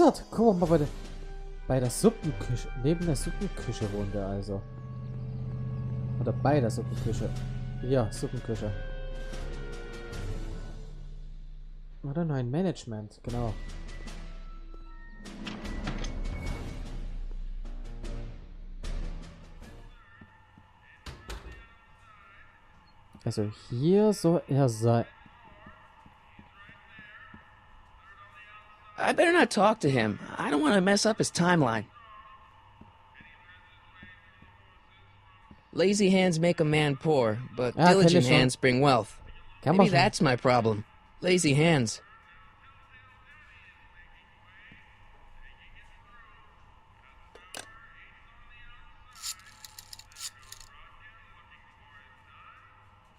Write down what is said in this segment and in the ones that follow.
verbessert. Guck mal, bei der Suppenküche. Neben der Suppenküche wohnt er also. Oder bei der Suppenküche. Ja, Suppenküche. Oder nein, Management, genau. Also hier soll er sein. I better not talk to him. I don't want to mess up his timeline. Lazy hands make a man poor, but diligent hands bring wealth. Maybe that's my problem. Lazy hands.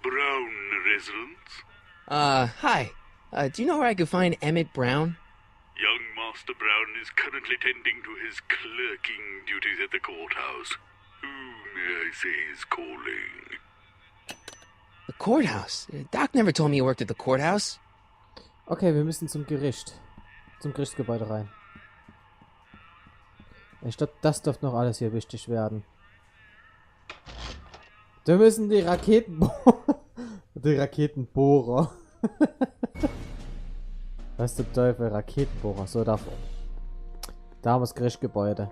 Brown residence? Hi. Do you know where I could find Emmett Brown? Young Master Brown is currently tending to his clerking duties at the courthouse. Who, may I say, is calling? The courthouse? Doc never told me you worked at the courthouse. Okay, wir müssen zum Gericht. Zum Gerichtsgebäude rein. Ich glaube, das dürfte noch alles hier wichtig werden. Wir müssen die Raketenbohrer. Was zum Teufel, Raketenbohrer. So, da haben wir das Gerichtsgebäude.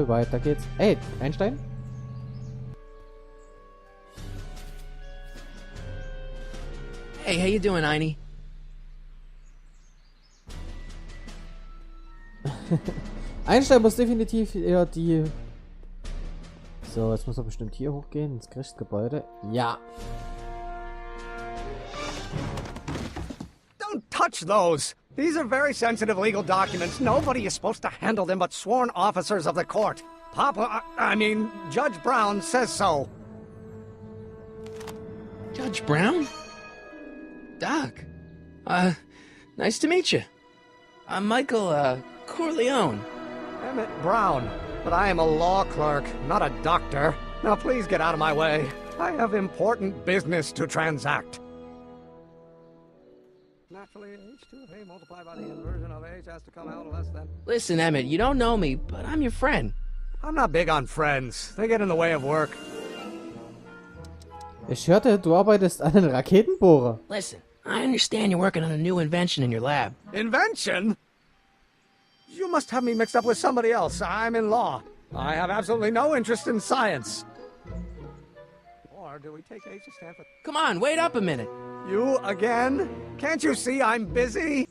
Weiter geht's. Ey, Einstein? Hey, how you doing, Einie? Einstein muss definitiv eher die... So, jetzt muss er bestimmt hier hochgehen, ins Gerichtsgebäude. Ja. Don't touch those! These are very sensitive legal documents. Nobody is supposed to handle them but sworn officers of the court. I mean, Judge Brown says so. Judge Brown? Doc. Nice to meet you. I'm Michael, Corleone. Emmett Brown. But I am a law clerk, not a doctor. Now please get out of my way. I have important business to transact. Naturally, h2 of a multiplied by the inversion of h has to come out less than... Listen, Emmett, you don't know me, but I'm your friend. I'm not big on friends. They get in the way of work. Ich hörte, du arbeitest an einem Raketenbohrer. Listen, I understand you're working on a new invention in your lab. Invention? You must have me mixed up with somebody else. I'm in law. I have absolutely no interest in science. Or do we take H to stand for... Come on, wait up a minute. You again? Can't you see I'm busy?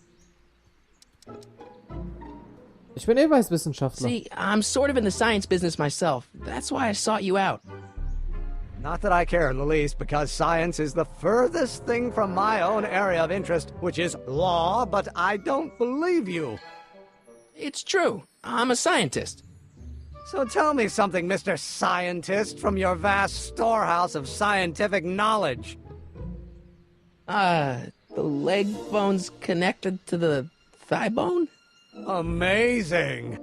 Ich bin ebenfalls Wissenschaftler. See, I'm sort of in the science business myself. That's why I sought you out. Not that I care in the least, because science is the furthest thing from my own area of interest, which is law, but I don't believe you. It's true. I'm a scientist. So tell me something, Mr. Scientist, from your vast storehouse of scientific knowledge. The leg bone's connected to the thigh bone? Amazing.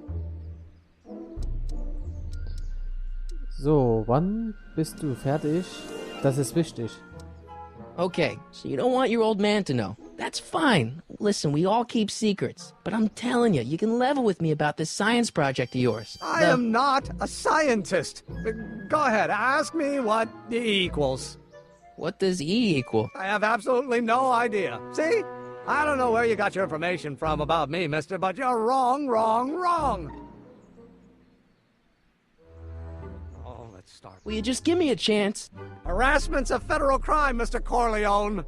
So, wann bist du fertig? Das ist wichtig. Okay, so you don't want your old man to know. That's fine. Listen, we all keep secrets. But I'm telling you, you can level with me about this science project of yours. I am not a scientist. Go ahead, ask me what E equals. What does E equal? I have absolutely no idea. See? I don't know where you got your information from about me, mister, but you're wrong, wrong, wrong. Oh, let's start. Will you just give me a chance? Harassment's a federal crime, Mr. Corleone.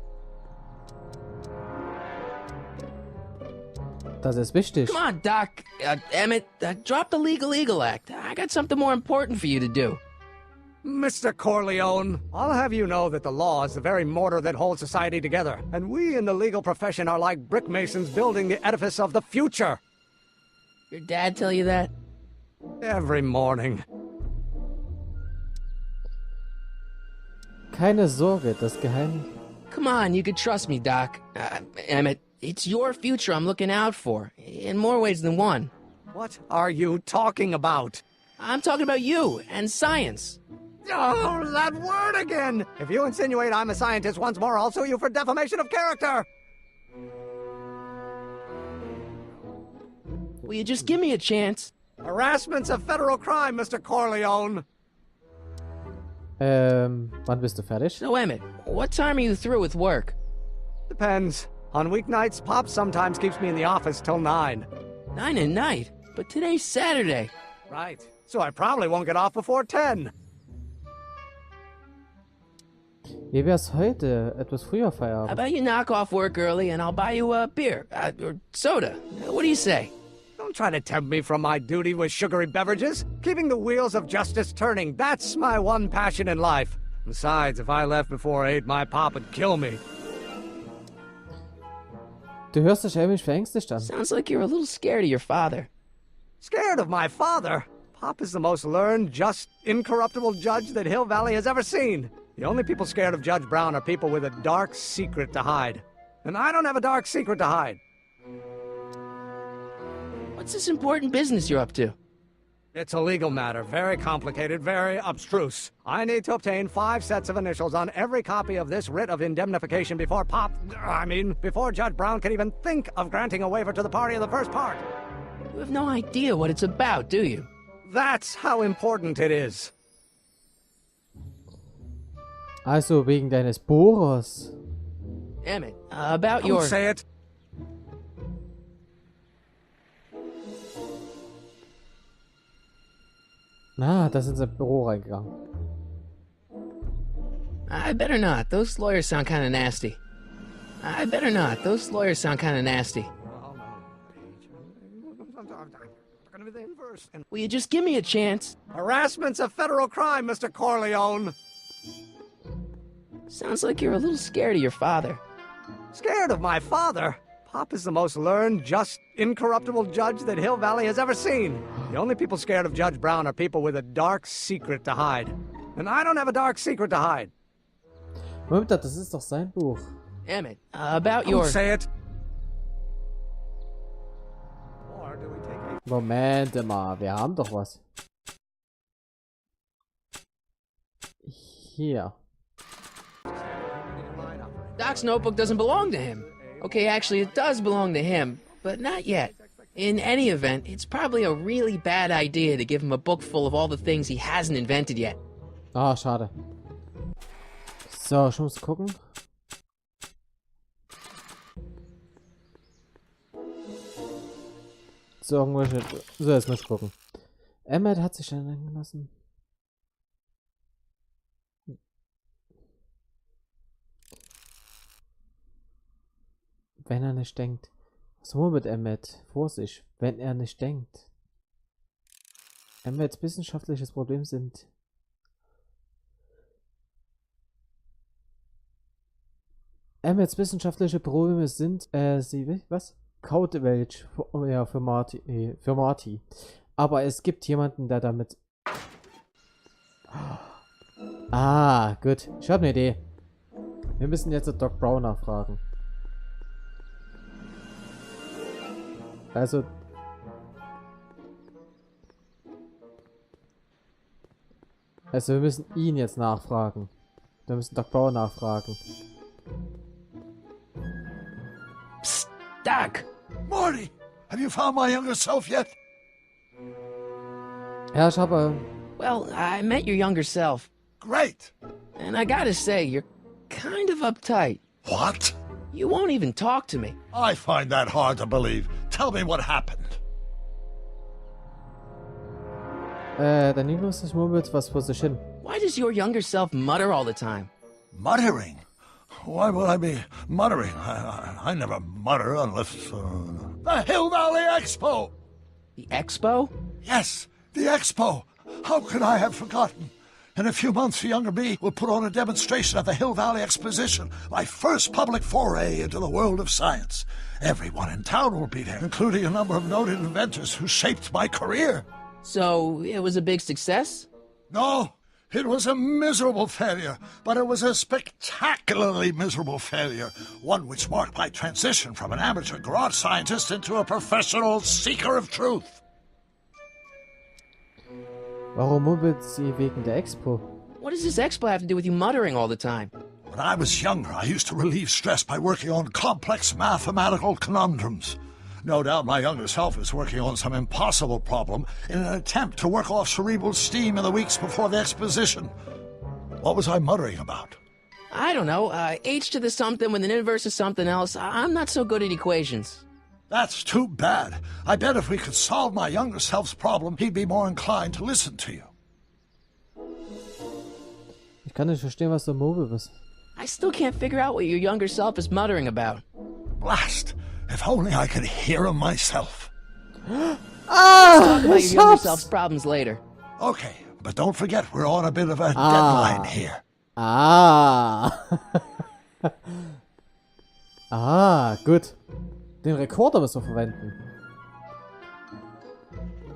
Das ist wichtig. Come on, Doc. Emmett, drop the Legal Act. I got something more important for you to do. Mr. Corleone, I'll have you know that the law is the very mortar that holds society together, and we in the legal profession are like brick masons building the edifice of the future. Your dad tell you that? Every morning. Keine Sorge, das Geheim... Come on, you can trust me, Doc. Emmett, it's your future I'm looking out for, in more ways than one. What are you talking about? I'm talking about you and science. Oh, that word again! If you insinuate I'm a scientist once more, I'll sue you for defamation of character! Will you just give me a chance? Harassment's a federal crime, Mr. Corleone. Wann bist du fertig? So, Emmett, what time are you through with work? Depends. On weeknights, Pop sometimes keeps me in the office till 9. 9 at night? But today's Saturday. Right. So I probably won't get off before 10. Wie wär's heute? Etwas früher How Feierabend. about you knock off work early and I'll buy you a beer, or soda. What do you say? Don't try to tempt me from my duty with sugary beverages. Keeping the wheels of justice turning, that's my one passion in life. Besides, if I left before 8, my pop would kill me. Du hörst dich ähnlich verängstigt an. Sounds like you're a little scared of your father. Scared of my father? Pop is the most learned, just, incorruptible judge that Hill Valley has ever seen. The only people scared of Judge Brown are people with a dark secret to hide. And I don't have a dark secret to hide. What's this important business you're up to? It's a legal matter, very complicated, very abstruse. I need to obtain 5 sets of initials on every copy of this writ of indemnification before before Judge Brown can even think of granting a waiver to the party in the first part. You have no idea what it's about, do you? That's how important it is. Also wegen deines Bohrers. Emmett, about Don't your... say it. Na, da sind sie im Büro reingegangen. I better not. Those lawyers sound kind of nasty. I better not. Those lawyers sound kind of nasty. Will you just give me a chance? Harassment's a federal crime, Mr. Corleone. Sounds like you're a little scared of your father. Scared of my father? Pop is the most learned, just, incorruptible judge that Hill Valley has ever seen. The only people scared of Judge Brown are people with a dark secret to hide. And I don't have a dark secret to hide. Moment, das ist doch sein Buch. Emmett, about Don't your... say it. Or do we take a... Moment mal, wir haben doch was. Hier. Doc's notebook doesn't belong to him. Okay, actually, it does belong to him, but not yet. In any event, it's probably a really bad idea to give him a book full of all the things he hasn't invented yet. Ah, schade. So, ich muss gucken. So, irgendwelche... So, jetzt muss ich gucken. Emmett hat sich dann eingelassen. Wenn er nicht denkt. Was wohl mit Emmett? Vorsicht, wenn er nicht denkt. Emmets wissenschaftliches Problem sind... Emmets wissenschaftliche Probleme sind, was? Kauderwelsch, ja, für Marty. Aber es gibt jemanden, der damit... Ah, gut. Ich habe eine Idee. Wir müssen jetzt Doc Brown nachfragen. Also... wir müssen ihn jetzt nachfragen. Wir müssen Doc Brown nachfragen. Psst, Doc! Marty, have you found my younger self yet? Ja, ich habe... Well, I met your younger self, Great. and I gotta say, you're kind of uptight. What? You won't even talk to me. I find that hard to believe. Tell me what happened. Der Niklas murmelt was vor sich hin. Why does your younger self mutter all the time? Muttering? Why would I be muttering? I never mutter unless... The Hill Valley Expo! The expo? Yes, the Expo! How could I have forgotten? In a few months, the younger me will put on a demonstration at the Hill Valley Exposition, my first public foray into the world of science. Everyone in town will be there, including a number of noted inventors who shaped my career. So, it was a big success? No, it was a miserable failure, but it was a spectacularly miserable failure, one which marked my transition from an amateur garage scientist into a professional seeker of truth. Warum murmelt sie wegen der Expo? What does this expo have to do with you muttering all the time? When I was younger, I used to relieve stress by working on complex mathematical conundrums. No doubt my younger self is working on some impossible problem in an attempt to work off cerebral steam in the weeks before the exposition. What was I muttering about? I don't know, h to the something with an inverse of something else. I'm not so good at equations. That's too bad. I bet if we could solve my younger self's problem, he'd be more inclined to listen to you. Ich kann nicht verstehen, was du Mobile bist. I still can't figure out what your younger self is muttering about. Blast! If only I could hear him myself. Talk about your younger self's problems later. Okay, but don't forget we're on a bit of a deadline here. Gut. Den Rekorder müssen wir verwenden.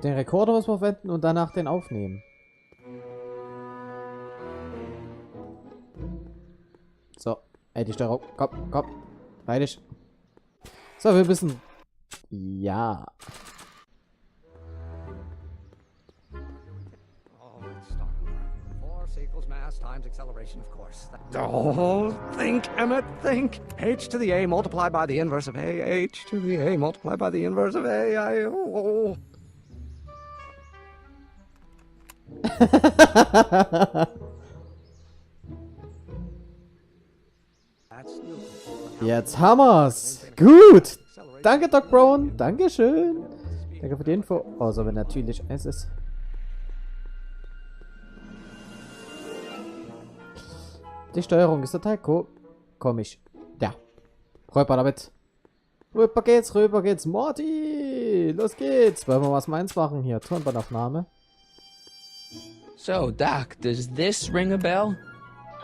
Den Rekorder müssen wir verwenden und danach den aufnehmen. So, ey, die Steuerung. Komm. Fertig. So, wir müssen... Ja. Mass times acceleration, of course. Oh, think, Emmett, think. H to the A multiplied by the inverse of A. H to the A multiplied by the inverse of A. Jetzt haben wir's. Gut. Danke, Doc Brown. Dankeschön. Danke für die Info. Außer wenn natürlich es ist. Die Steuerung ist total komisch. Ja. Rüber damit. Rüber geht's. Morty! Los geht's. Wollen wir was meins machen hier? Tonbandaufnahme. So, Doc, does this ring a bell?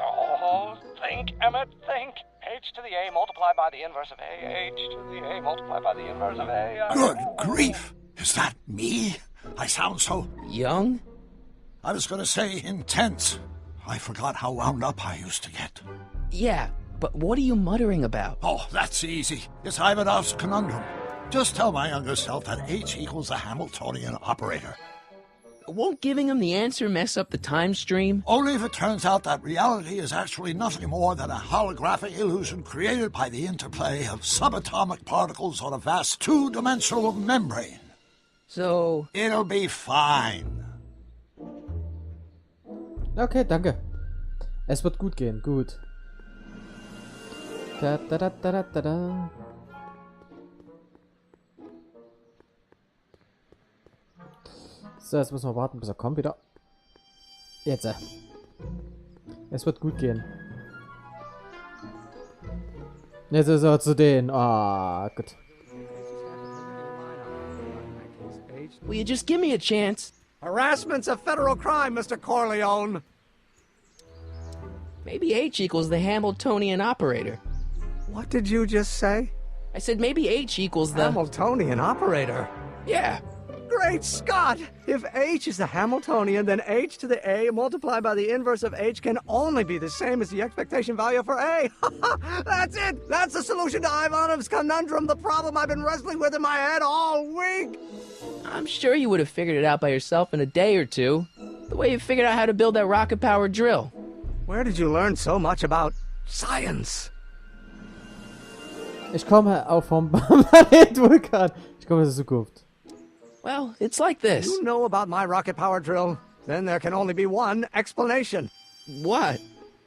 Oh, think, Emmett, think. H to the A multiplied by the inverse of A. H to the A multiplied by the inverse of A. Good grief! Is that me? I sound so... Young? I was gonna say intense. I forgot how wound up I used to get. Yeah, but what are you muttering about? Oh, that's easy. It's Ivanov's conundrum. Just tell my younger self that H equals a Hamiltonian operator. Won't giving him the answer mess up the time stream? Only if it turns out that reality is actually nothing more than a holographic illusion created by the interplay of subatomic particles on a vast two-dimensional membrane. So... It'll be fine. Okay, danke. Es wird gut gehen. Gut. Da. So, jetzt müssen wir warten, bis er kommt wieder. Jetzt. Es wird gut gehen. Jetzt ist er zu denen. Gut. Will you just give me a chance? Harassment's a federal crime, Mr. Corleone. Maybe H equals the Hamiltonian operator. What did you just say? I said maybe H equals the... Hamiltonian operator? Yeah. Great Scott! If H is the Hamiltonian, then H to the A multiplied by the inverse of H can only be the same as the expectation value for A. That's it! That's the solution to Ivanov's conundrum, the problem I've been wrestling with in my head all week! I'm sure you would have figured it out by yourself in a day or two. The way you figured out how to build that rocket-powered drill. Where did you learn so much about science? Ich komme auch vom Planet-Vulkan. Ich komme aus der Zukunft. Well, it's like this. You know about my rocket-powered drill? Then there can only be one explanation. What?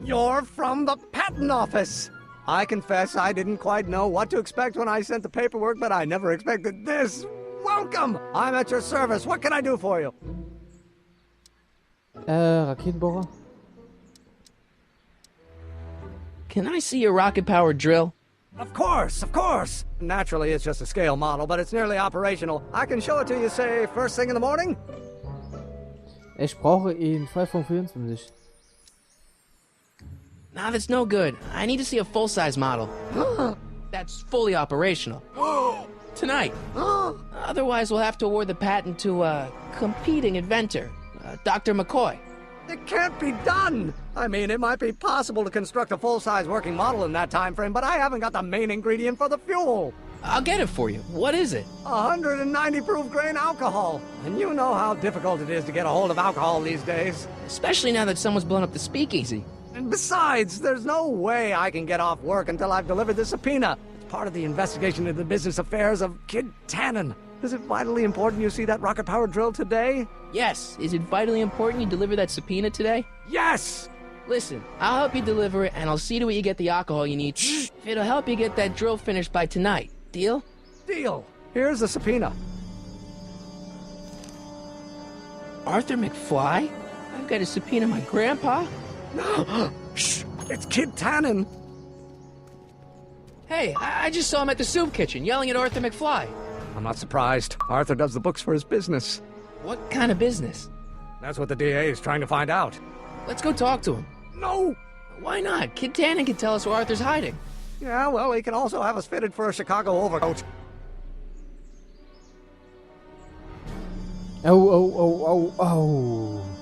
You're from the patent office. I confess I didn't quite know what to expect when I sent the paperwork, but I never expected this. Welcome! I'm at your service. What can I do for you? Raketenbohrer? Can I see your rocket-powered drill? Of course, of course! Naturally, it's just a scale model, but it's nearly operational. I can show it to you, say, first thing in the morning? Ich brauche ihn frei vom 24. Nah, that's no good. I need to see a full-size model. That's fully operational. Tonight. Otherwise, we'll have to award the patent to a competing inventor, Dr. McCoy. It can't be done! I mean, it might be possible to construct a full-size working model in that time frame, but I haven't got the main ingredient for the fuel. I'll get it for you. What is it? 190 proof grain alcohol. And you know how difficult it is to get a hold of alcohol these days. Especially now that someone's blown up the speakeasy. And besides, there's no way I can get off work until I've delivered the subpoena. It's part of the investigation into the business affairs of Kid Tannen. Is it vitally important you see that rocket-powered drill today? Yes. Is it vitally important you deliver that subpoena today? Yes! Listen, I'll help you deliver it, and I'll see to it you get the alcohol you need. If it'll help you get that drill finished by tonight. Deal? Deal. Here's the subpoena. Arthur McFly? I've got to subpoena my grandpa? Shh! It's Kid Tannen. Hey, I just saw him at the soup kitchen, yelling at Arthur McFly. I'm not surprised. Arthur does the books for his business. What kind of business? That's what the DA is trying to find out. Let's go talk to him. No! Why not? Kid Tannen can tell us where Arthur's hiding. Yeah, well, he can also have us fitted for a Chicago overcoat. Oh, oh, oh, oh, oh.